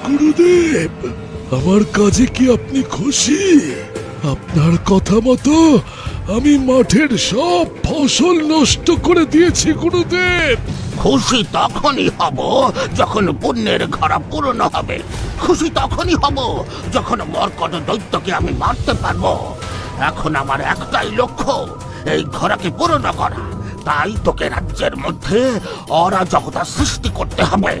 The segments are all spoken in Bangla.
গুরুদেব, আমার কাজে কি আপনি খুশি? আপনার কথা মতো আমি মাঠের সব ফসল নষ্ট করে দিয়েছি গুরুদেব। খুশি তখনই হব যখন পুণ্যের ঘরা পূর্ণ হবে। খুশি তখনই হব যখন মর্কট দৈত্যকে আমি মারতে পারবো। এখন আমার একটাই লক্ষ্য, এই ঘোড়াকে পূর্ণ করা। তাই তোকে রাজ্যের মধ্যে অরাজকতা সৃষ্টি করতে হবে,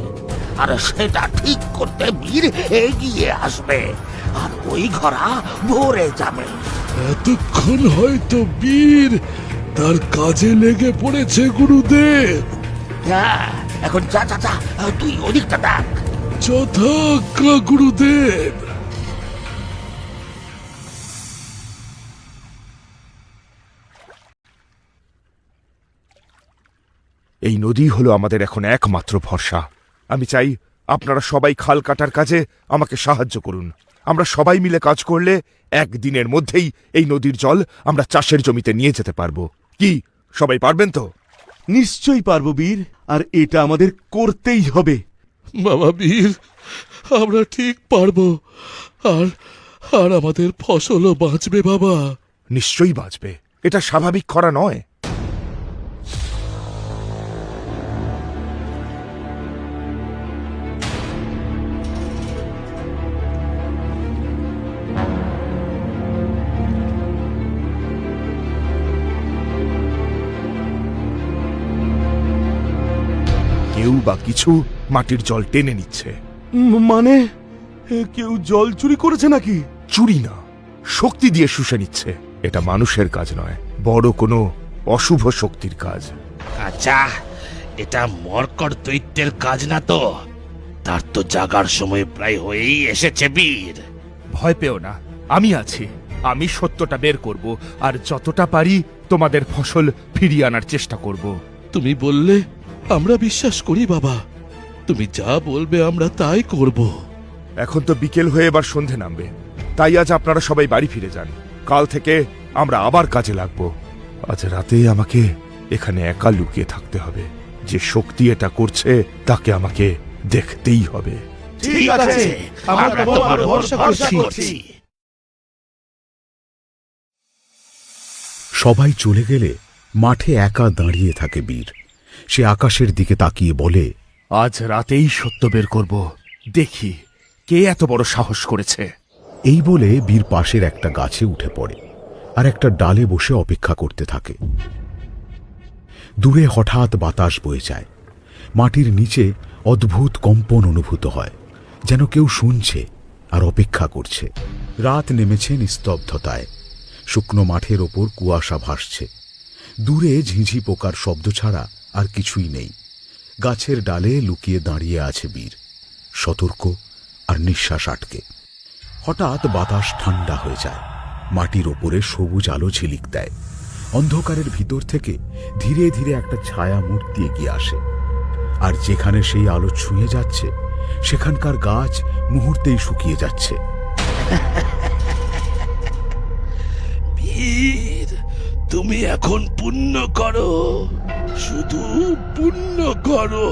আর সেটা ঠিক করতে বীর এগিয়ে আসবে, আর ওই ঘোড়া ভরে যাবে। এতক্ষণ হয়তো বীর তার কাজে লেগে পড়েছে গুরুদেব। হ্যাঁ, এখন যা যা যা, তুই ওদিকটা দেখ। যথাজ্ঞা গুরুদেব। এই নদী হলো আমাদের এখন একমাত্র ভরসা। আমি চাই আপনারা সবাই খাল কাটার কাজে আমাকে সাহায্য করুন। আমরা সবাই মিলে কাজ করলে একদিনের মধ্যেই এই নদীর জল আমরা চাষের জমিতে নিয়ে যেতে পারবো। কি সবাই পারবেন তো? নিশ্চয়ই পারবো বীর, আর এটা আমাদের করতেই হবে। বাবা বীর, আমরা ঠিক পারবো, আর আর আমাদের ফসলও বাঁচবে বাবা। নিশ্চয়ই বাঁচবে, এটা স্বাভাবিক খরা নয়। কেউ বা কিছু মাটির জল টেনে নিচ্ছে। মানে কেউ জল চুরি করেছে নাকি? চুরি না, শক্তি দিয়ে শুষে নিচ্ছে। এটা মানুষের কাজ নয়, বড় কোনো অশুভ শক্তির কাজ। আচ্ছা, এটা মর্কট দৈত্যের কাজ না তো? তার তো জাগার সময় প্রায় হয়েই এসেছে বীর। ভয় পেও না, আমি আছি। আমি সত্যটা বের করব, আর যতটা পারি তোমাদের ফসল ফিরিয়ে আনার চেষ্টা করব। তুমি বললে আমরা বিশ্বাস করি বাবা। তুমি যা বলবে আমরা তাই করব। এখন তো বিকেল হয়ে এবার সন্ধে নামবে, তাই আজ আপনারা সবাই বাড়ি ফিরে যান। কাল থেকে আমরা আবার কাজে লাগব। আজ রাতে আমাকে এখানে একা লুকিয়ে থাকতে হবে। যে শক্তি এটা করছে তাকে আমাকে দেখতেই হবে। ঠিক আছে, আমরা তোমার ভরসা করছি। সবাই চলে গেলে মাঠে একা দাঁড়িয়ে থাকে বীর। সে আকাশের দিকে তাকিয়ে বলে, আজ রাতেই সত্য বের করব। দেখি কে এত বড় সাহস করেছে। এই বলে বীর পাশের একটা গাছে উঠে পড়ে আর একটা ডালে বসে অপেক্ষা করতে থাকে। দূরে হঠাৎ বাতাস বয়ে যায়। মাটির নিচে অদ্ভুত কম্পন অনুভূত হয়, যেন কেউ শুনছে আর অপেক্ষা করছে। রাত নেমেছে নিস্তব্ধতায়। শুকনো মাঠের ওপর কুয়াশা ভাসছে। দূরে ঝিঁঝি পোকার শব্দ ছাড়া আর কিছুই নেই। গাছের ডালে লুকিয়ে দাঁড়িয়ে আছে বীর, সতর্ক আর নিঃশ্বাস আটকে। হঠাৎ বাতাস ঠান্ডা হয়ে যায়। মাটির ওপরে সবুজ আলো ঝিলিক দেয়। অন্ধকারের ভিতর থেকে ধীরে ধীরে একটা ছায়া মূর্তি এগিয়ে আসে, আর যেখানে সেই আলো ছুঁয়ে যাচ্ছে সেখানকার গাছ মুহূর্তেই শুকিয়ে যাচ্ছে। বীর, তুমি এখন পুণ্য করো, শুধু পুণ্য করো।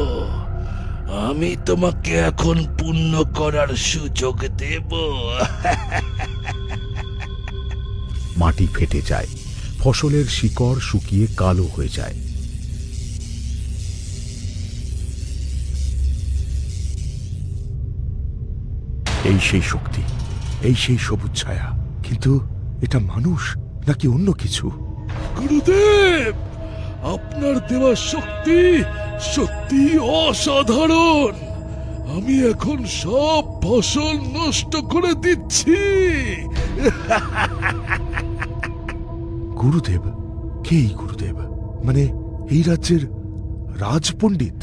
আমি তোমাকে এখন পুণ্য করার সুযোগ দেব। মাটি ফেটে যায়, ফসলের শিকড় শুকিয়ে কালো হয়ে যায়। এই সেই শক্তি, এই সেই সবুজ ছায়া। কিন্তু এটা মানুষ নাকি অন্য কিছু? গুরুদেব, আপনার দেওয়া শক্তি সত্যি অসাধারণ। আমি এখন সব ফসল নষ্ট করে দিচ্ছি। গুরুদেব? কে এই গুরুদেব? মানে এই রাজ্যের রাজপণ্ডিত?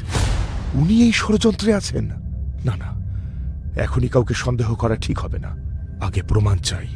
উনি এই ষড়যন্ত্রে আছেন? না না, এখনই কাউকে সন্দেহ করা ঠিক হবে না। আগে প্রমাণ চাই।